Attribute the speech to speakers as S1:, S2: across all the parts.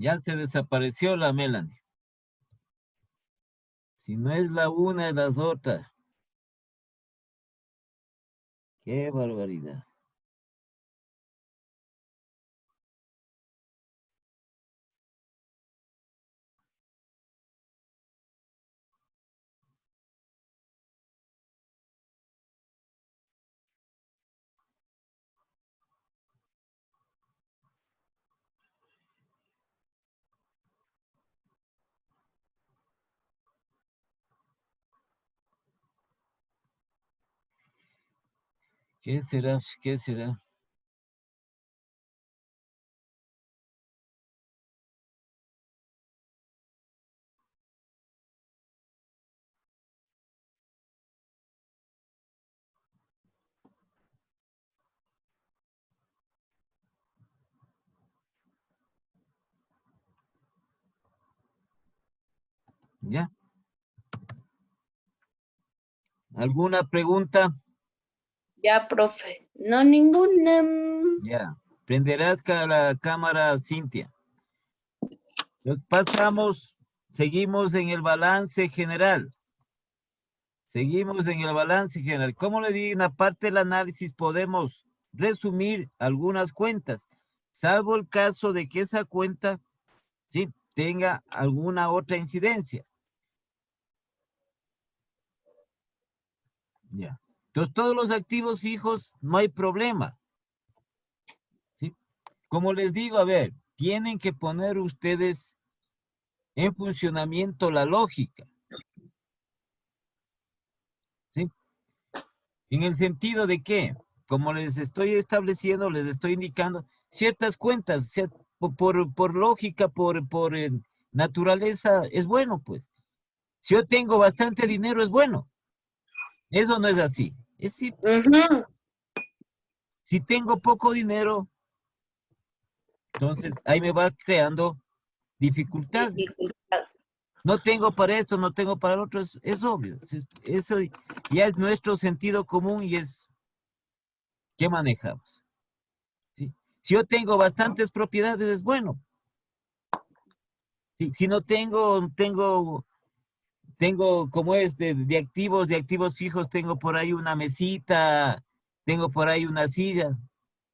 S1: Ya se desapareció la Melanie. Si no es la una, es las otras. Qué barbaridad. ¿Qué será? ¿Qué será? ¿Ya? ¿Alguna pregunta?
S2: Ya, profe. No, ninguna.
S1: Ya. Prenderás la cámara, Cintia. Pasamos, seguimos en el balance general. Seguimos en el balance general. Como le digo, en la parte del análisis podemos resumir algunas cuentas, salvo el caso de que esa cuenta, sí, tenga alguna otra incidencia. Ya. Entonces, todos los activos fijos, no hay problema. ¿Sí? Como les digo, a ver, tienen que poner ustedes en funcionamiento la lógica. ¿Sí? En el sentido de que, como les estoy estableciendo, les estoy indicando, ciertas cuentas, por lógica, por naturaleza, es bueno, pues. Si yo tengo bastante dinero, es bueno. Eso no es así. Es decir, si tengo poco dinero, entonces ahí me va creando dificultades.
S2: Dificultad.
S1: No tengo para esto, no tengo para lo otro, es obvio. Eso ya es nuestro sentido común y es que manejamos. ¿Sí? Si yo tengo bastantes propiedades, es bueno. ¿Sí? Si no tengo como es de activos fijos, tengo por ahí una mesita, tengo por ahí una silla.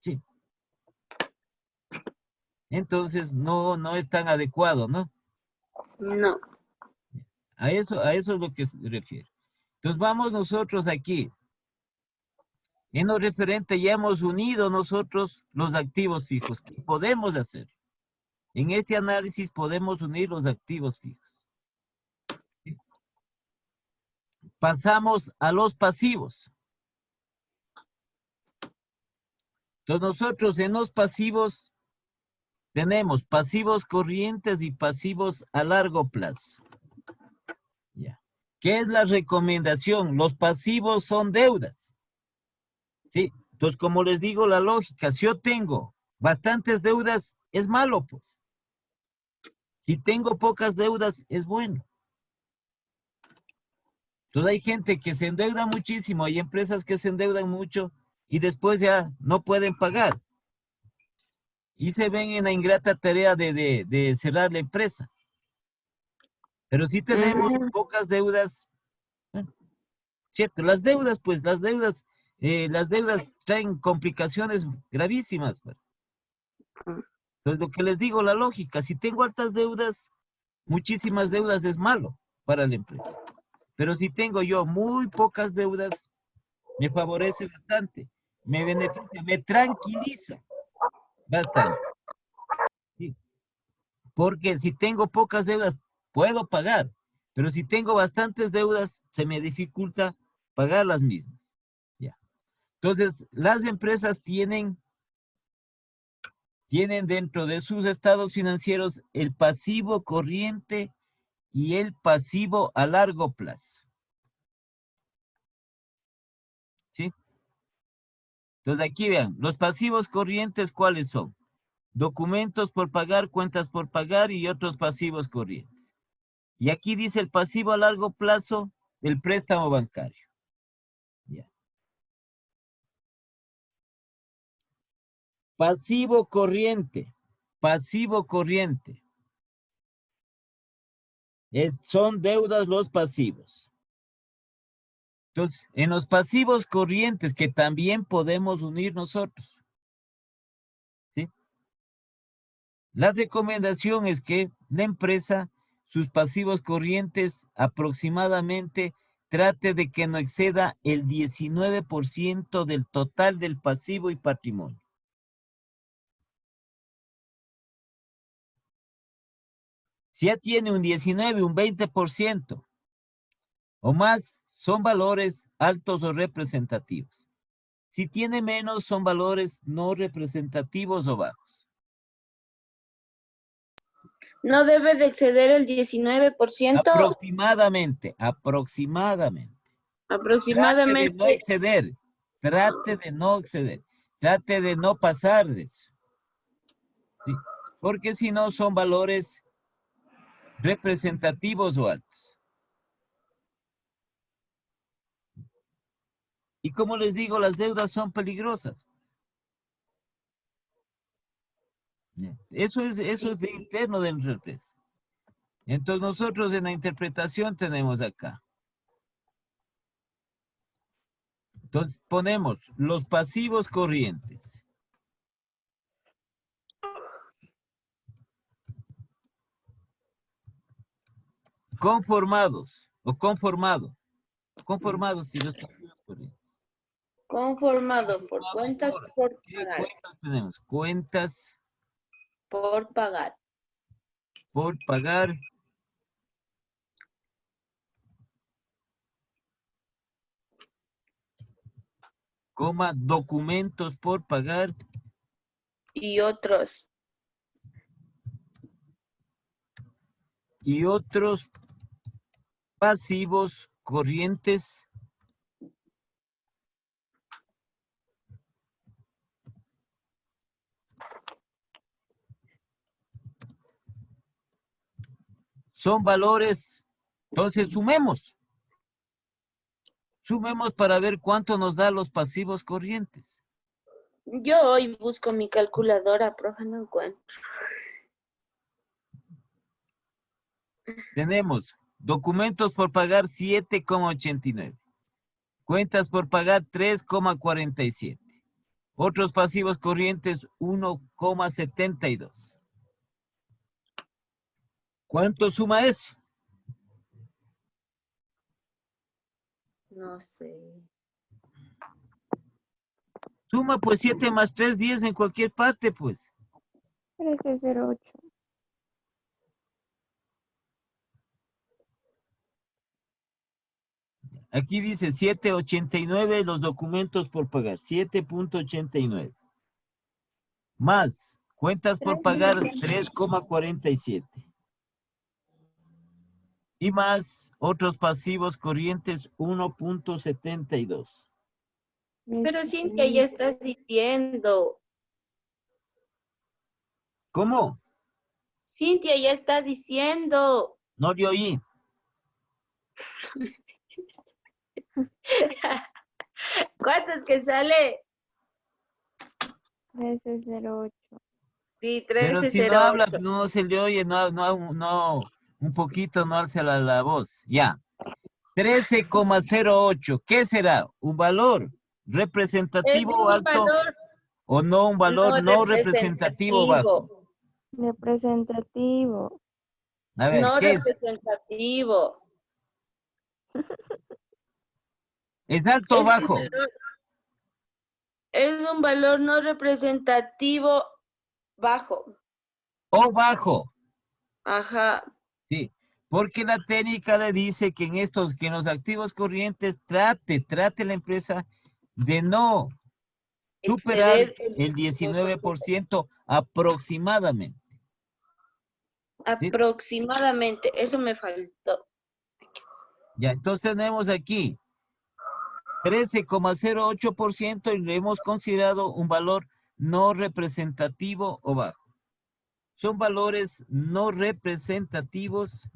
S1: Sí. Entonces no es tan adecuado, ¿no?
S2: No.
S1: A eso es lo que se refiere. Entonces vamos nosotros aquí. En lo referente ya hemos unido nosotros los activos fijos. ¿Qué podemos hacer? En este análisis podemos unir los activos fijos. ¿Sí? Pasamos a los pasivos. Entonces nosotros en los pasivos tenemos pasivos corrientes y pasivos a largo plazo. Ya. ¿Qué es la recomendación? Los pasivos son deudas. ¿Sí? Entonces, como les digo, la lógica, si yo tengo bastantes deudas, es malo, pues. Si tengo pocas deudas, es bueno. Entonces hay gente que se endeuda muchísimo, hay empresas que se endeudan mucho y después ya no pueden pagar. Y se ven en la ingrata tarea de cerrar la empresa. Pero si tenemos pocas deudas, ¿cierto? Las deudas, pues las deudas traen complicaciones gravísimas. Pues. Entonces lo que les digo, la lógica, si tengo altas deudas, muchísimas deudas es malo para la empresa. Pero si tengo yo muy pocas deudas, me favorece bastante, me beneficia, me tranquiliza bastante. ¿Sí? Porque si tengo pocas deudas, puedo pagar, pero si tengo bastantes deudas, se me dificulta pagar las mismas. Ya. Entonces, las empresas tienen dentro de sus estados financieros el pasivo corriente y el pasivo a largo plazo. ¿Sí? Entonces aquí vean, los pasivos corrientes, ¿cuáles son? Documentos por pagar, cuentas por pagar y otros pasivos corrientes. Y aquí dice el pasivo a largo plazo del préstamo bancario. Ya. Pasivo corriente, pasivo corriente. Son deudas los pasivos. Entonces, en los pasivos corrientes que también podemos unir nosotros, ¿sí? La recomendación es que la empresa, sus pasivos corrientes aproximadamente trate de que no exceda el 19% del total del pasivo y patrimonio. Si ya tiene un 19, un 20% o más, son valores altos o representativos. Si tiene menos, son valores no representativos o bajos.
S2: No debe de exceder el 19%.
S1: Aproximadamente. Trate de no
S2: Aproximadamente.
S1: exceder. Trate de no exceder. Trate de no pasar de eso. ¿Sí? Porque si no, son valores representativos o altos. Y como les digo, las deudas son peligrosas. Eso es de interno de nuestra empresa. Entonces nosotros en la interpretación tenemos acá. Entonces ponemos los pasivos corrientes. Conformados o conformados y los pasivos corrientes.
S2: Conformado por cuentas por
S1: ¿Qué
S2: pagar.
S1: cuentas tenemos? Cuentas
S2: Por pagar.
S1: por pagar. Coma, documentos por pagar.
S2: Y otros.
S1: Y otros pasivos corrientes. Son valores. Entonces sumemos. Sumemos para ver cuánto nos da los pasivos corrientes.
S2: Yo hoy busco mi calculadora, profe, no encuentro.
S1: Tenemos documentos por pagar 7,89. Cuentas por pagar 3,47. Otros pasivos corrientes 1,72. ¿Cuánto suma eso?
S2: No sé.
S1: Suma pues 7 más 3, 10 en cualquier parte pues.
S3: 1308.
S1: Aquí dice 7,89 los documentos por pagar. 7,89. Más cuentas por pagar 3,47. Y más otros pasivos corrientes 1,72.
S2: Pero Cintia ya está diciendo.
S1: ¿Cómo?
S2: Cintia ya está diciendo.
S1: No le oí.
S2: ¿Cuánto es que sale?
S3: 1308.
S2: Sí,
S1: Pero si no habla,
S2: 1308.
S1: no se le oye, no, un poquito no alza la voz. Ya. 13,08. ¿Qué será? ¿Un valor
S2: Es
S1: representativo o
S2: un
S1: alto
S2: valor
S1: o no un valor
S2: no
S1: no representativo o bajo?
S3: Representativo.
S1: A ver,
S2: No
S1: ¿qué es?
S2: representativo.
S1: ¿Es alto o bajo?
S2: Es un valor no representativo bajo.
S1: O bajo.
S2: Ajá.
S1: Sí. Porque la técnica le dice que en los activos corrientes trate la empresa de no superar
S2: Exceder
S1: el 19% aproximadamente. ¿Sí?
S2: aproximadamente. Eso me faltó.
S1: Ya, entonces tenemos aquí 13,08% y le hemos considerado un valor no representativo o bajo. Son valores no representativos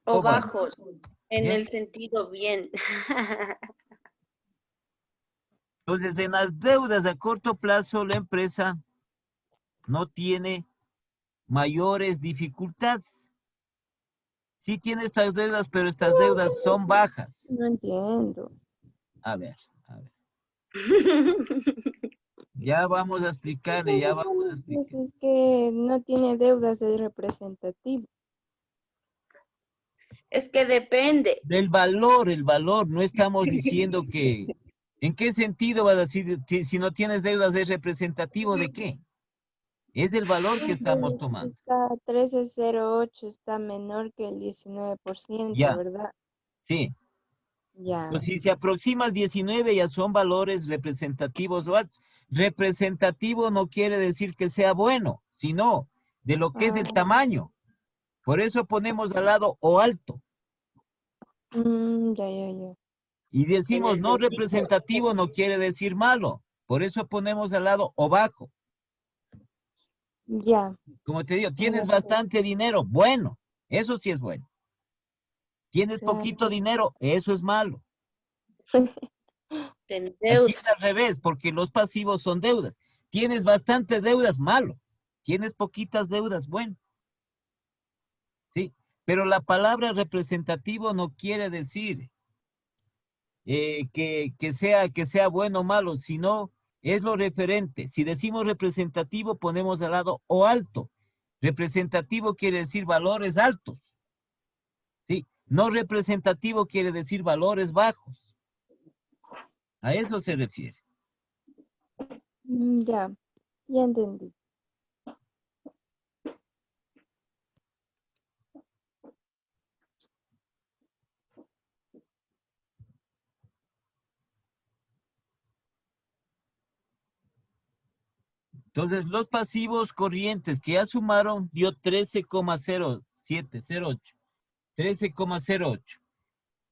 S2: O
S1: o bajos.
S2: bajos. En
S1: ¿Bien?
S2: el sentido bien.
S1: Entonces, en las deudas a corto plazo, la empresa no tiene mayores dificultades. Sí tiene estas deudas, pero estas deudas son bajas.
S3: No entiendo.
S1: A ver, a ver. Ya vamos a explicarle, ya vamos a
S3: Pues
S1: explicar.
S3: es que no tiene deudas, es representativo.
S2: Es que depende.
S1: Del el valor, no estamos diciendo que... ¿En qué sentido vas a decir, si no tienes deudas es representativo de qué? Es el valor que estamos
S3: Pues
S1: tomando.
S3: está 13,08, está menor que el 19%,
S1: Ya,
S3: ¿verdad?
S1: sí.
S3: Ya.
S1: Pues si se aproxima al 19 ya son valores representativos o altos. Representativo no quiere decir que sea bueno, sino de lo que es el
S3: Ah,
S1: tamaño. Por eso ponemos al lado o alto.
S3: ya, ya, ya.
S1: Y
S2: En
S1: decimos
S2: el
S1: no
S2: sentido.
S1: representativo no quiere decir malo. Por eso ponemos al lado o bajo.
S3: Ya.
S1: Como te digo, tienes
S3: Ahora
S1: bastante dinero, bueno, eso sí es bueno. Tienes
S3: claro.
S1: poquito dinero, eso es malo.
S2: En
S1: Aquí
S2: deuda.
S1: es al revés, porque los pasivos son deudas. Tienes bastante deudas, malo. Tienes poquitas deudas, bueno. Sí, pero la palabra representativo no quiere decir que sea bueno o malo, sino es lo referente. Si decimos representativo, ponemos al lado o alto. Representativo quiere decir valores altos. Sí, no representativo quiere decir valores bajos. A eso se refiere.
S3: Ya, ya entendí.
S1: Entonces, los pasivos corrientes que ya sumaron dio 13,0708. 13,08.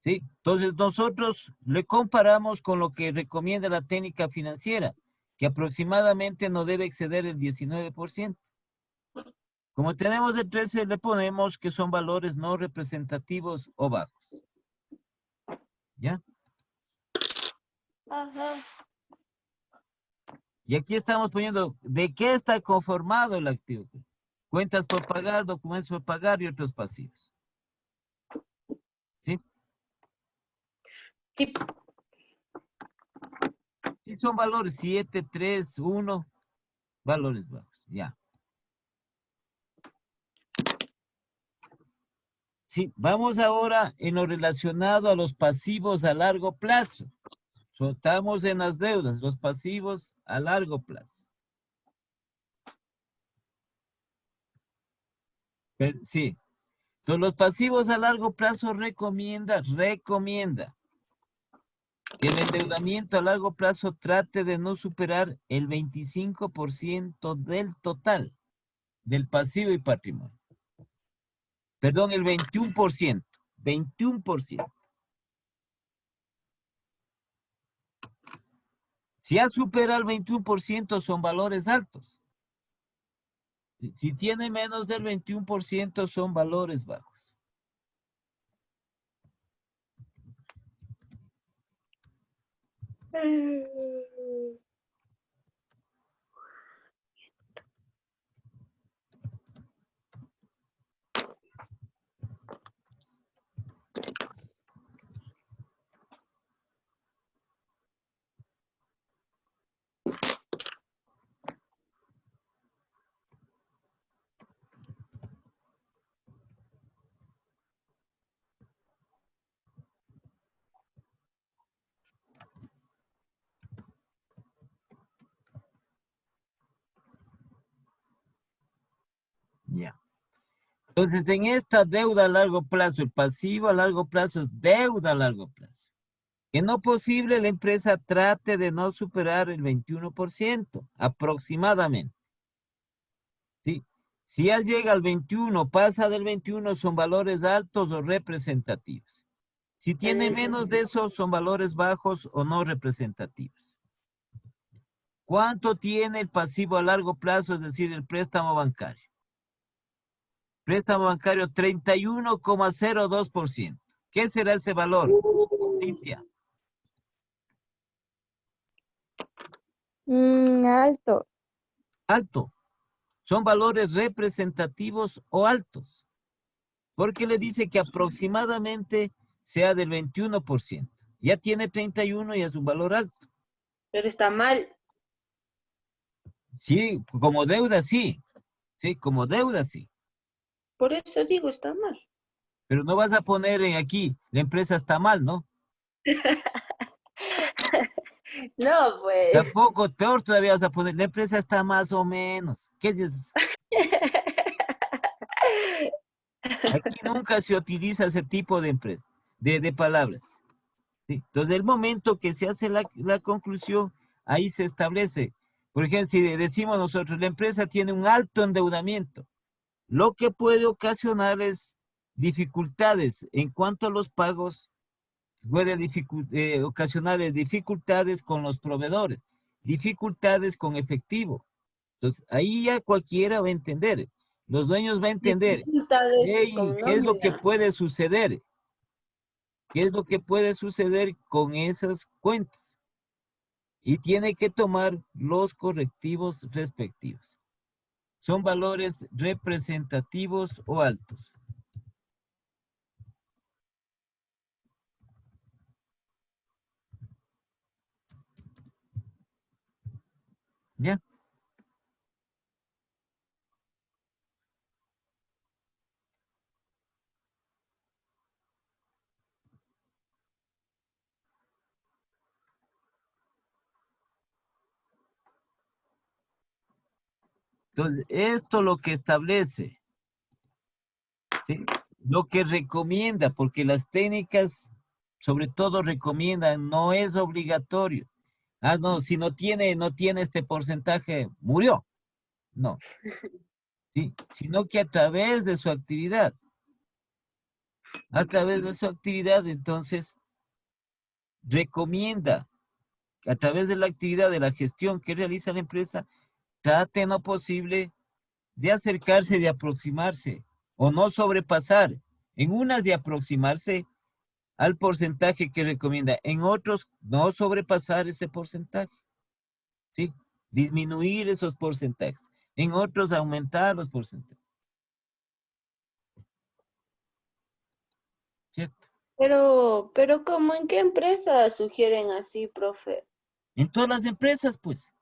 S1: ¿Sí? Entonces, nosotros le comparamos con lo que recomienda la técnica financiera, que aproximadamente no debe exceder el 19%. Como tenemos el 13, le ponemos que son valores no representativos o bajos. ¿Ya?
S2: Ajá.
S1: Y aquí estamos poniendo de qué está conformado el activo. Cuentas por pagar, documentos por pagar y otros pasivos. ¿Sí?
S2: Tipo,
S1: Sí, son valores 7, 3, 1, valores bajos. Ya. Sí, vamos ahora en lo relacionado a los pasivos a largo plazo. Soltamos en las deudas, los pasivos a largo plazo. Sí. Entonces, los pasivos a largo plazo recomienda que el endeudamiento a largo plazo trate de no superar el 25% del total del pasivo y patrimonio. Perdón, el 21%. 21%. Si ha superado el 21% son valores altos. Si tiene menos del 21% son valores bajos. Ya. Entonces, en esta deuda a largo plazo, el pasivo a largo plazo es deuda a largo plazo. En lo posible, la empresa trate de no superar el 21%, aproximadamente. ¿Sí? Si ya llega al 21, pasa del 21, son valores altos o representativos. Si
S2: en
S1: tiene
S2: el
S1: menos de eso, son valores bajos o no representativos. ¿Cuánto tiene el pasivo a largo plazo, es decir, el préstamo bancario? Préstamo bancario 31,02%. ¿Qué será ese valor, Cintia?
S3: Alto.
S1: Alto. Son valores representativos o altos. Porque le dice que aproximadamente sea del 21%. Ya tiene 31 y es un valor alto.
S2: Pero está mal.
S1: Sí, como deuda sí. Sí, como deuda sí.
S2: Por eso digo, está mal.
S1: Pero no vas a poner aquí, la empresa está mal, ¿no?
S2: No, pues.
S1: Tampoco, peor todavía vas a poner, la empresa está más o menos. ¿Qué dices? Aquí nunca se utiliza ese tipo de empresa, de palabras. ¿Sí? Entonces, el momento que se hace la conclusión, ahí se establece. Por ejemplo, si decimos nosotros, la empresa tiene un alto endeudamiento, lo que puede ocasionar es dificultades en cuanto a los pagos, puede ocasionar dificultades con los proveedores, dificultades con efectivo. Entonces, ahí ya cualquiera va a entender, los dueños van a entender,
S2: Dificultades
S1: hey,
S2: con
S1: ¿qué es lo que
S2: nómina.
S1: puede suceder? ¿Qué es lo que puede suceder con esas cuentas? Y tiene que tomar los correctivos respectivos. Son valores representativos o altos. ¿Ya? Entonces, esto lo que establece, ¿sí? Lo que recomienda, porque las técnicas, sobre todo recomiendan, no es obligatorio. Ah, no, si no tiene este porcentaje, murió. No, ¿sí? Sino que a través de su actividad, entonces, recomienda que a través de la actividad de la gestión que realiza la empresa, trate en lo posible de acercarse, de aproximarse o no sobrepasar. En unas de aproximarse al porcentaje que recomienda, en otros no sobrepasar ese porcentaje, ¿sí? Disminuir esos porcentajes, en otros aumentar los porcentajes, ¿cierto?
S2: Pero ¿cómo en qué empresa sugieren así, profe?
S1: En todas las empresas, pues.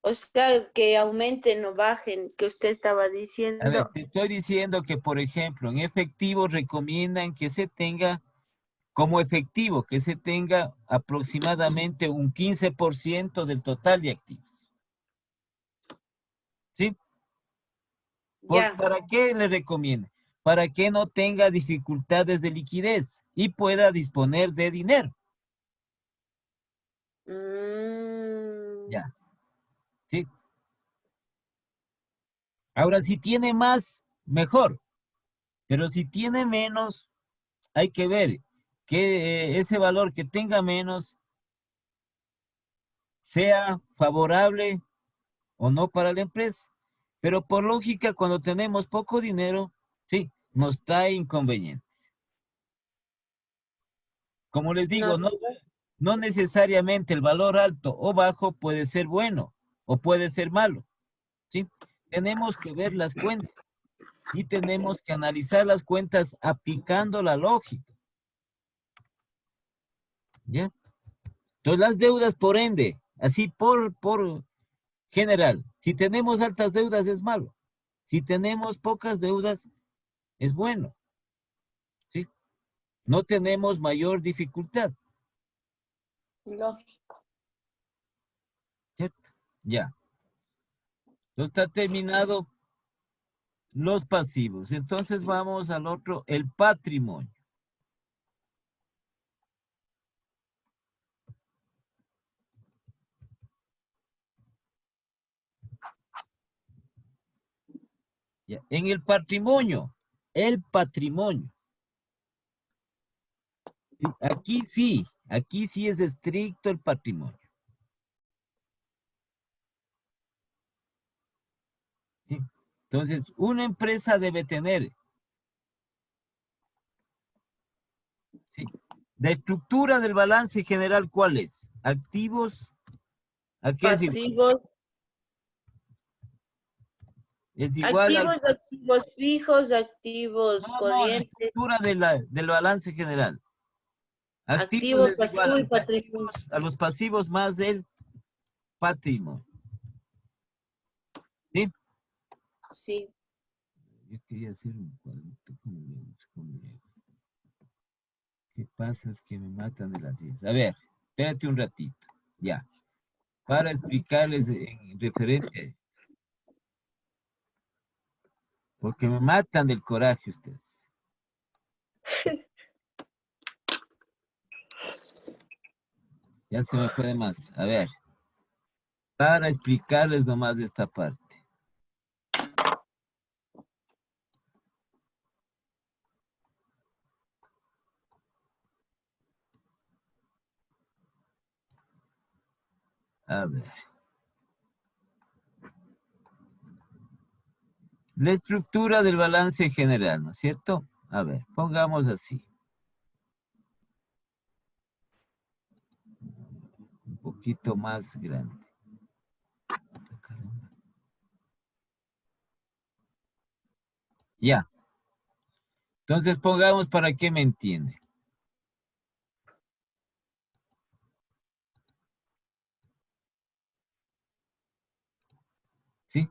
S2: O sea, que aumenten o bajen, que usted estaba
S1: A ver,
S2: diciendo.
S1: te estoy diciendo que, por ejemplo, en efectivo recomiendan que se tenga como efectivo, que se tenga aproximadamente un 15% del total de activos. ¿Sí?
S2: Ya.
S1: ¿Para qué le recomiendo? Para que no tenga dificultades de liquidez y pueda disponer de dinero.
S2: Mm,
S1: Ya, ¿sí? Ahora, si tiene más, mejor. Pero si tiene menos, hay que ver que ese valor que tenga menos sea favorable o no para la empresa. Pero por lógica, cuando tenemos poco dinero, sí, nos trae inconvenientes. Como les
S2: no,
S1: digo, no necesariamente el valor alto o bajo puede ser bueno o puede ser malo, ¿sí? Tenemos que ver las cuentas y tenemos que analizar las cuentas aplicando la lógica, ¿ya? Entonces las deudas, por ende, así por general, si tenemos altas deudas es malo, si tenemos pocas deudas es bueno, ¿sí? No tenemos mayor dificultad,
S2: lógico.
S1: ¿cierto? Ya. Entonces está terminado los pasivos. Entonces vamos al otro, el patrimonio. Ya. En el patrimonio. ¿Sí? Aquí sí es estricto el patrimonio. ¿Sí? Entonces, una empresa debe tener, ¿sí? La estructura del balance general, ¿cuál es? Activos, ¿a qué es igual?
S2: Pasivos,
S1: es igual al...
S2: Activos, activos fijos, activos
S1: No, no, la
S2: corrientes,
S1: estructura del balance general. Activos
S2: activo,
S1: es igual
S2: pasivo y patrimonio.
S1: a los pasivos más el patrimonio. ¿Sí?
S2: Sí.
S1: Yo quería hacer un cuadrito. ¿Qué pasa? Es que me matan de las 10. A ver, espérate un ratito. Ya. Para explicarles en referente a esto. Porque me matan del coraje ustedes. Ya se me fue de más. A ver. Para explicarles nomás esta parte. A ver. La estructura del balance general, ¿no es cierto? A ver, pongamos así. Un poquito más grande. Ya. Entonces pongamos para que me entiende. ¿Sí?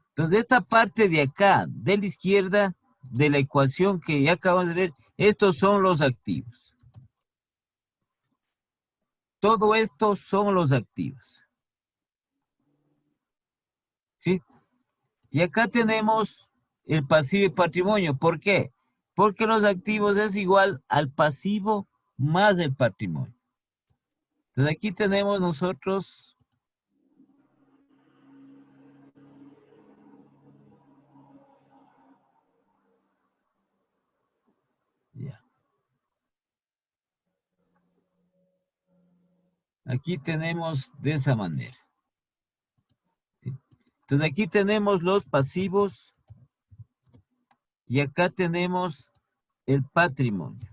S1: Entonces esta parte de acá, de la izquierda, de la ecuación que ya acabamos de ver, estos son los activos. Todo esto son los activos. ¿Sí? Y acá tenemos el pasivo y patrimonio. ¿Por qué? Porque los activos es igual al pasivo más el patrimonio. Entonces aquí tenemos nosotros... Ya. Aquí tenemos de esa manera. ¿Sí? Entonces aquí tenemos los pasivos y acá tenemos el patrimonio.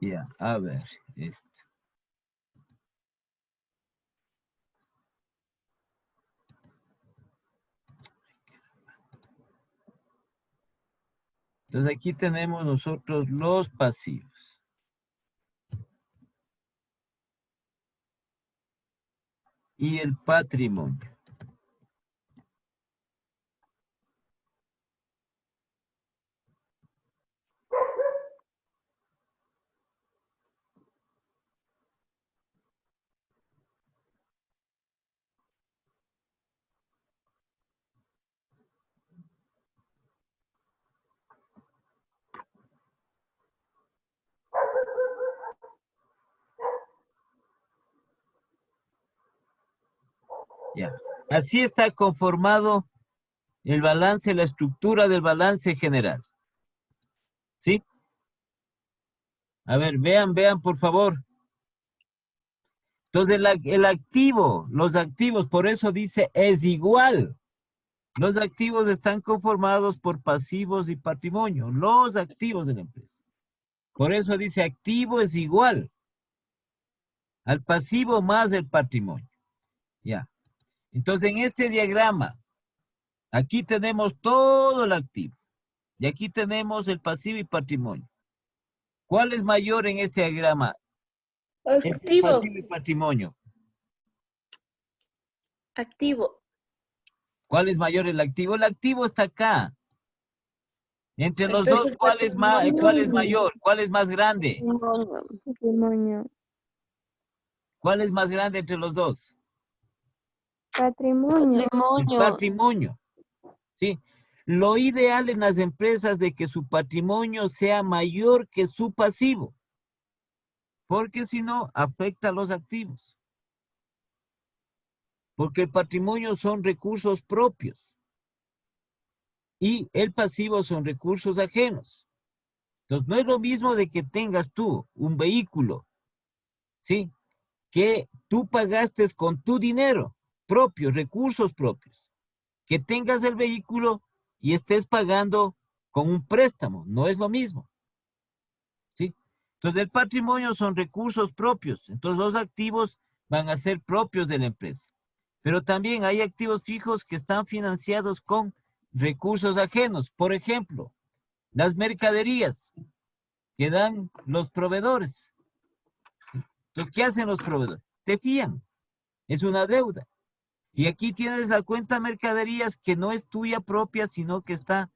S1: Ya, a ver, esto. Entonces aquí tenemos nosotros los pasivos. Y el patrimonio. Ya. Así está conformado el balance, la estructura del balance general. ¿Sí? A ver, vean, por favor. Entonces, el activo, los activos, por eso dice es igual. Los activos están conformados por pasivos y patrimonio, los activos de la empresa. Por eso dice activo es igual al pasivo más el patrimonio. Ya. Entonces, en este diagrama, aquí tenemos todo el activo. Y aquí tenemos el pasivo y patrimonio. ¿Cuál es mayor en este diagrama? Entre
S2: Activo,
S1: pasivo y patrimonio.
S2: activo.
S1: ¿Cuál es mayor el activo? El activo está acá. Entre los dos,
S2: Entonces,
S1: ¿cuál es
S2: patrimonio,
S1: mayor? ¿Cuál es más grande?
S3: Patrimonio.
S1: ¿Cuál es más grande entre los dos?
S3: Patrimonio.
S1: El patrimonio. ¿Sí? Lo ideal en las empresas de que su patrimonio sea mayor que su pasivo, porque si no, afecta a los activos. Porque el patrimonio son recursos propios y el pasivo son recursos ajenos. Entonces, no es lo mismo de que tengas tú un vehículo, ¿sí? Que tú pagaste con tu dinero propio, recursos propios. Que tengas el vehículo y estés pagando con un préstamo, no es lo mismo, ¿sí? Entonces, el patrimonio son recursos propios, entonces los activos van a ser propios de la empresa. Pero también hay activos fijos que están financiados con recursos ajenos. Por ejemplo, las mercaderías que dan los proveedores. Entonces, ¿qué hacen los proveedores? Te fían. Es una deuda. Y aquí tienes la cuenta mercaderías que no es tuya propia, sino que está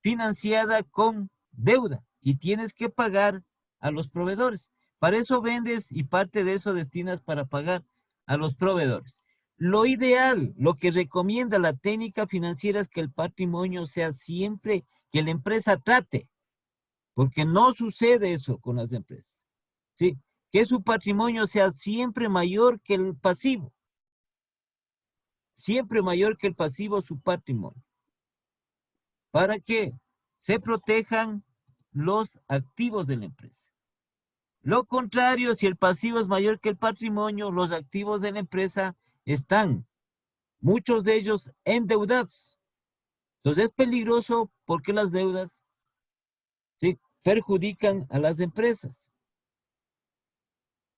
S1: financiada con deuda. Y tienes que pagar a los proveedores. Para eso vendes y parte de eso destinas para pagar a los proveedores. Lo ideal, lo que recomienda la técnica financiera es que el patrimonio sea siempre que la empresa trate, porque no sucede eso con las empresas. ¿Sí? Que su patrimonio sea siempre mayor que el pasivo. Siempre mayor que el pasivo su patrimonio. Para que se protejan los activos de la empresa. Lo contrario, si el pasivo es mayor que el patrimonio, los activos de la empresa están, muchos de ellos, endeudados. Entonces es peligroso porque las deudas, ¿sí?, perjudican a las empresas.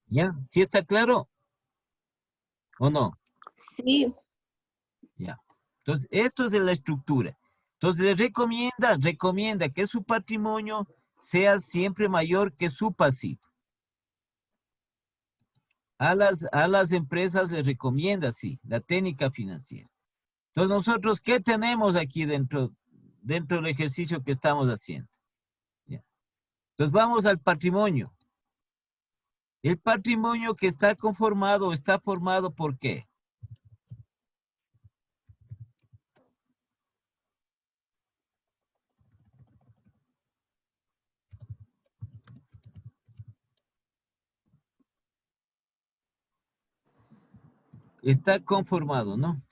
S1: ¿Ya? ¿Sí está claro? ¿O no?
S2: Sí.
S1: Ya. Entonces, esto es de la estructura. Entonces, le recomienda que su patrimonio sea siempre mayor que su pasivo. A las empresas les recomienda, sí, la técnica financiera. Entonces, nosotros, ¿qué tenemos aquí dentro del ejercicio que estamos haciendo? Ya. Entonces, vamos al patrimonio. El patrimonio que está formado ¿por qué? Está conformado, ¿no?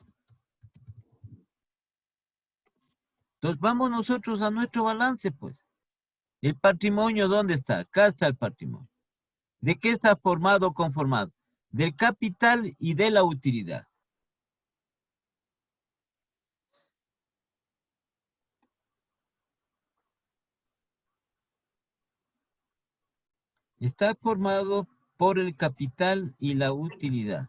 S1: Entonces, vamos nosotros a nuestro balance, pues. El patrimonio, ¿dónde está? Acá está el patrimonio. ¿De qué está formado o conformado? Del capital y de la utilidad. Está formado por el capital y la utilidad.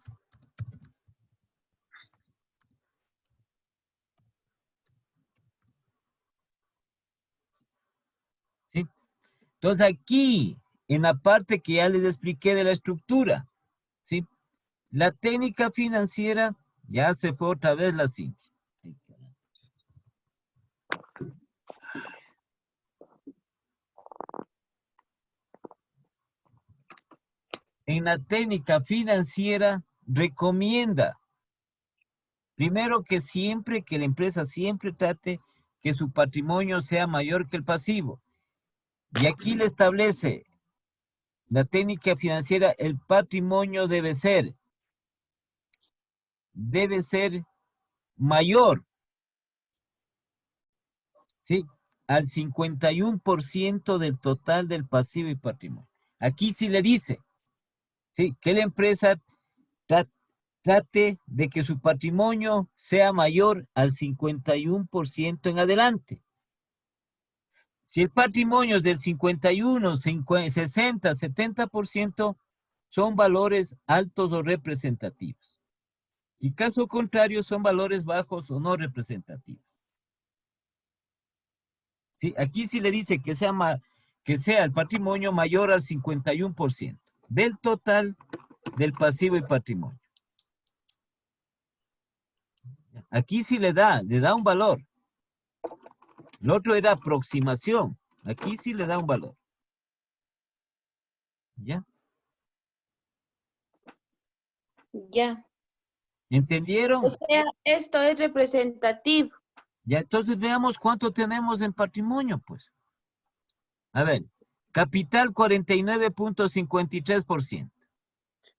S1: ¿Sí? Entonces aquí, en la parte que ya les expliqué de la estructura, ¿sí? La técnica financiera, ya se fue otra vez la Cintia. En la técnica financiera recomienda, primero que la empresa siempre trate que su patrimonio sea mayor que el pasivo. Y aquí le establece la técnica financiera, el patrimonio debe ser mayor, ¿sí?, al 51% del total del pasivo y patrimonio. Aquí sí le dice, ¿sí?, que la empresa trate de que su patrimonio sea mayor al 51% en adelante. Si el patrimonio es del 51, 60, 70%, son valores altos o representativos. Y caso contrario, son valores bajos o no representativos. ¿Sí? Aquí sí le dice que sea el patrimonio mayor al 51% del total del pasivo y patrimonio. Aquí sí le da un valor. Lo otro era aproximación. Aquí sí le da un valor. ¿Ya?
S2: Ya. O
S1: ¿Entendieron?
S2: sea, esto es representativo.
S1: Ya, entonces veamos cuánto tenemos en patrimonio, pues. A ver, capital 49.53%.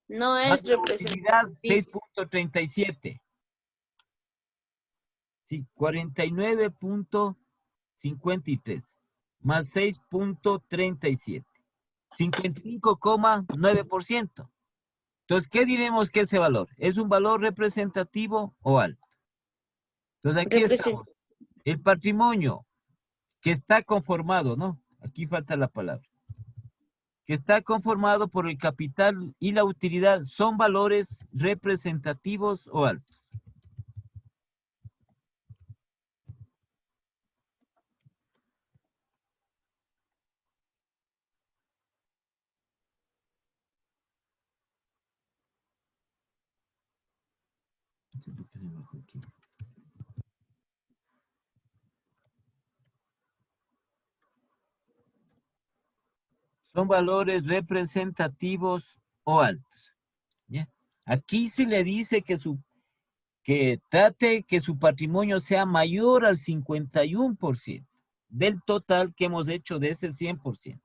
S2: No
S1: Más
S2: es
S1: la utilidad
S2: representativo.
S1: 6.37. Sí, 49.53 más 6.37. 55,9%. Entonces, ¿qué diremos que ese valor? ¿Es un valor representativo o alto? Entonces, aquí estamos. El patrimonio que está conformado, ¿no? Aquí falta la palabra. Que está conformado por el capital y la utilidad, ¿son valores representativos o altos? No sé por qué se bajó aquí. Son valores representativos o altos. ¿Ya? Aquí se le dice que trate que su patrimonio sea mayor al 51% del total que hemos hecho de ese 100%.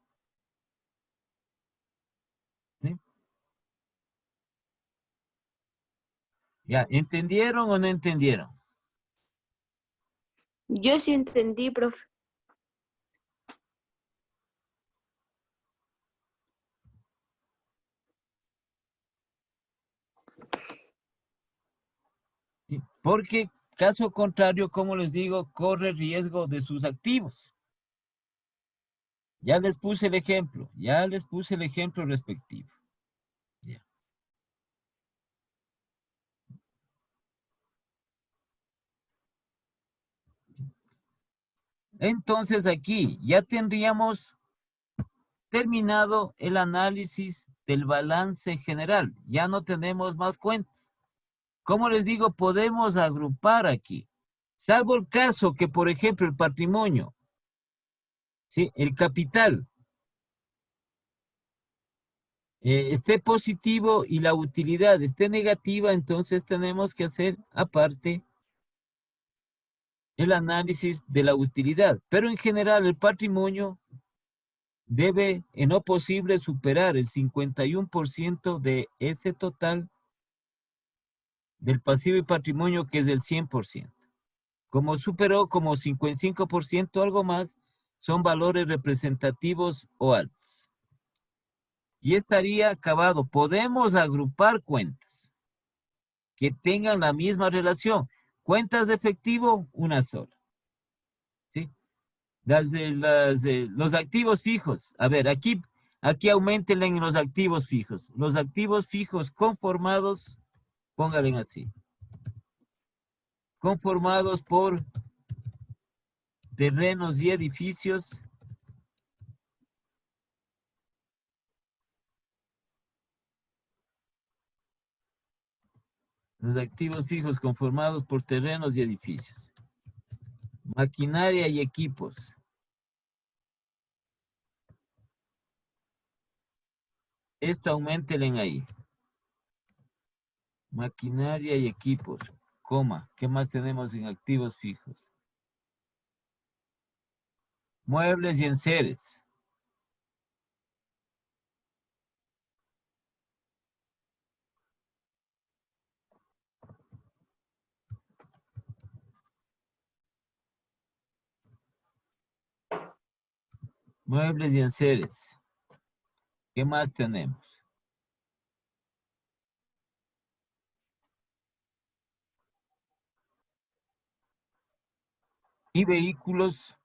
S1: ¿Sí? ¿Ya? ¿Entendieron o no entendieron?
S2: Yo sí entendí, profe.
S1: ¿Sí? Porque caso contrario, como les digo, corre riesgo de sus activos. Ya les puse el ejemplo, respectivo. Ya. Entonces aquí ya tendríamos terminado el análisis del balance general. Ya no tenemos más cuentas. Como les digo, podemos agrupar aquí. Salvo el caso que, por ejemplo, el patrimonio, ¿sí? El capital, esté positivo y la utilidad esté negativa, entonces tenemos que hacer aparte el análisis de la utilidad. Pero en general el patrimonio debe, en lo posible, superar el 51% de ese total del pasivo y patrimonio, que es del 100%. Como superó como 55%, algo más, son valores representativos o altos. Y estaría acabado. Podemos agrupar cuentas que tengan la misma relación. Cuentas de efectivo, una sola. ¿Sí? Los activos fijos. A ver, aquí aumenten en los activos fijos. Los activos fijos conformados, pónganle así. Conformados por terrenos y edificios. Los activos fijos conformados por terrenos y edificios. Maquinaria y equipos. Esto aumentenle ahí. Maquinaria y equipos, coma. ¿Qué más tenemos en activos fijos? Muebles y enseres. Muebles y enseres. ¿Qué más tenemos? Y vehículos.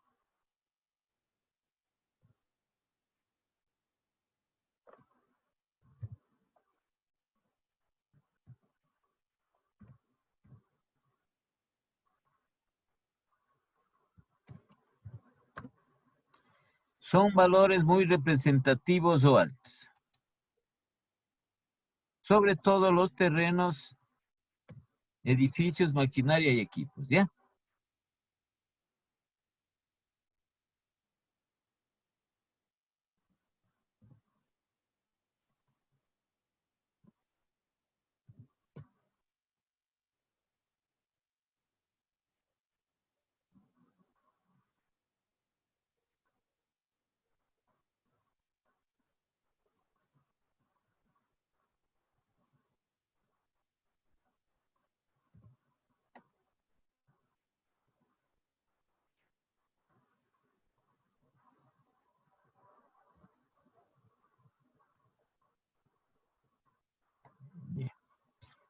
S1: Son valores muy representativos o altos. Sobre todo los terrenos, edificios, maquinaria y equipos, ¿ya?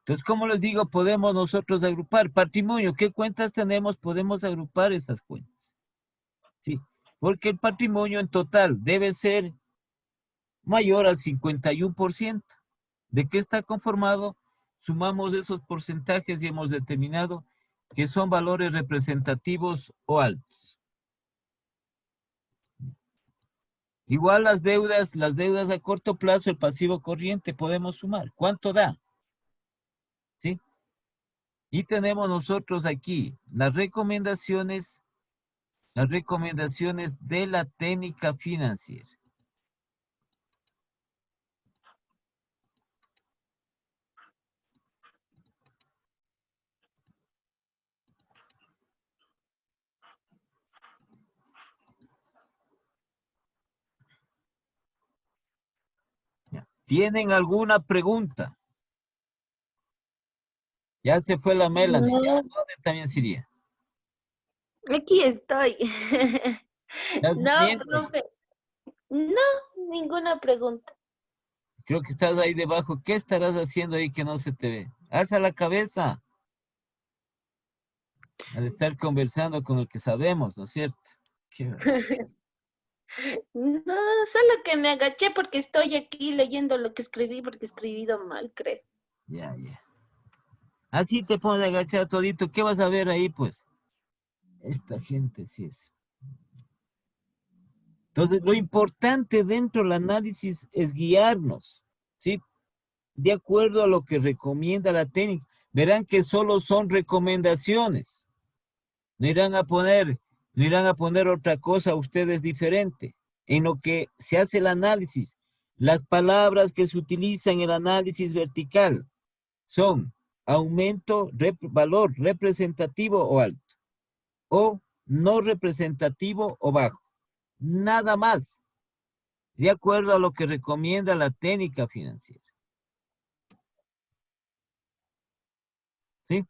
S1: Entonces, como les digo, podemos nosotros agrupar patrimonio. ¿Qué cuentas tenemos? Podemos agrupar esas cuentas. Sí, porque el patrimonio en total debe ser mayor al 51%. ¿De qué está conformado? Sumamos esos porcentajes y hemos determinado que son valores representativos o altos. Igual las deudas a corto plazo, el pasivo corriente, podemos sumar. ¿Cuánto da? ¿Sí? Y tenemos nosotros aquí las recomendaciones de la técnica financiera. Ya. ¿Tienen alguna pregunta? Ya se fue la Melanie. ¿Ya?
S2: No,
S1: ¿Dónde también sería?
S2: aquí estoy.
S1: ¿Estás
S2: No,
S1: durmiendo?
S2: profe. No, ninguna pregunta.
S1: Creo que estás ahí debajo. ¿Qué estarás haciendo ahí que no se te ve? Alza la cabeza al estar conversando con el que sabemos, ¿no es cierto? Qué-
S2: No, solo que me agaché porque estoy aquí leyendo lo que escribí porque he escribido mal, creo.
S1: Ya, ya. Así te pones a agachar todito. ¿Qué vas a ver ahí, pues? Esta gente sí es. Entonces, lo importante dentro del análisis es guiarnos, ¿sí? De acuerdo a lo que recomienda la técnica. Verán que solo son recomendaciones. No irán a poner, no irán a poner otra cosa a ustedes diferente. En lo que se hace el análisis, las palabras que se utilizan en el análisis vertical son aumento, valor representativo o alto, o no representativo o bajo. Nada más, de acuerdo a lo que recomienda la técnica financiera. ¿Sí?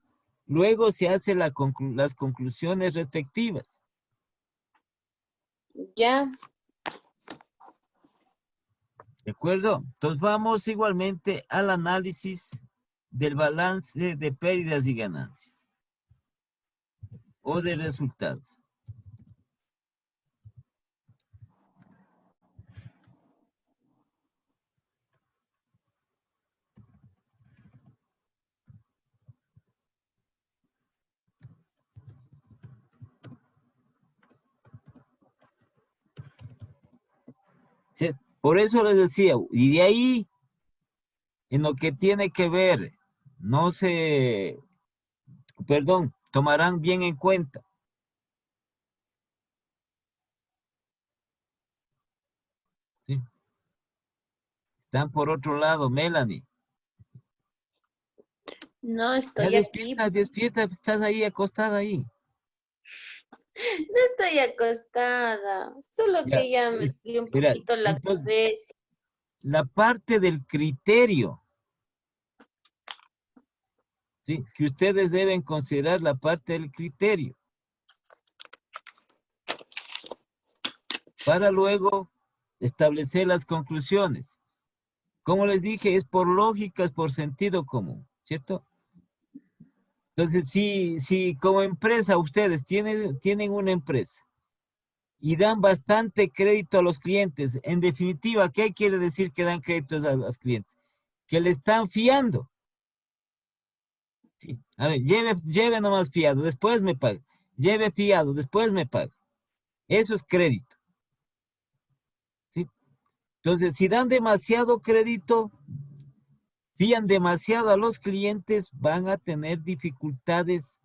S1: Luego se hacen las conclusiones respectivas.
S2: Ya,
S1: ¿De acuerdo? Entonces vamos igualmente al análisis del balance de pérdidas y ganancias o de resultados. ¿Sí? Por eso les decía, y de ahí, en lo que tiene que ver, no se, perdón, tomarán bien en cuenta. ¿Sí? Están por otro lado, Melanie.
S2: no
S1: Ya
S2: estoy aquí.
S1: despierta, despierta, estás ahí acostada ahí.
S2: No estoy acostada. Solo
S1: Ya,
S2: que ya me dio un
S1: mira,
S2: poquito la
S1: entonces,
S2: cabeza.
S1: la parte del criterio, ¿sí? Que ustedes deben considerar la parte del criterio para luego establecer las conclusiones. Como les dije, es por lógica, es por sentido común, ¿cierto? Entonces, si como empresa ustedes tienen una empresa y dan bastante crédito a los clientes, en definitiva, ¿qué quiere decir que dan créditos a los clientes? Que le están fiando. Sí. A ver, lleve nomás fiado, después me paga. Lleve fiado, después me paga. Eso es crédito. ¿Sí? Entonces, si dan demasiado crédito, fían demasiado a los clientes, van a tener dificultades,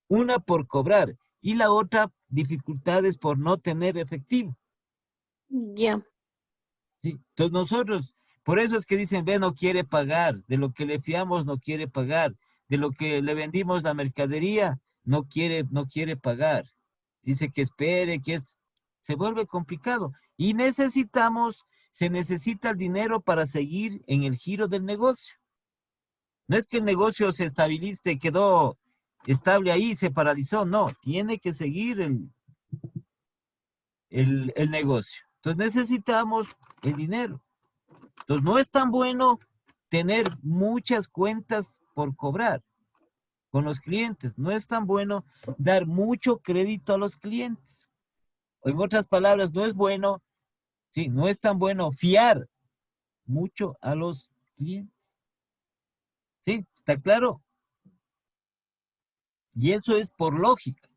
S1: una por cobrar y la otra dificultades por no tener efectivo.
S2: Ya,
S1: ¿Sí? Entonces nosotros, por eso es que dicen, ve, no quiere pagar, de lo que le fiamos no quiere pagar, de lo que le vendimos la mercadería no quiere pagar. Dice que espere, se vuelve complicado. Y se necesita el dinero para seguir en el giro del negocio. No es que el negocio se estabilice, quedó estable ahí, se paralizó, no, tiene que seguir el negocio. Entonces necesitamos el dinero. Entonces no es tan bueno tener muchas cuentas por cobrar con los clientes. No es tan bueno dar mucho crédito a los clientes. En otras palabras, no es bueno, sí, no es tan bueno fiar mucho a los clientes. ¿Sí? ¿Está claro? Y eso es por lógica.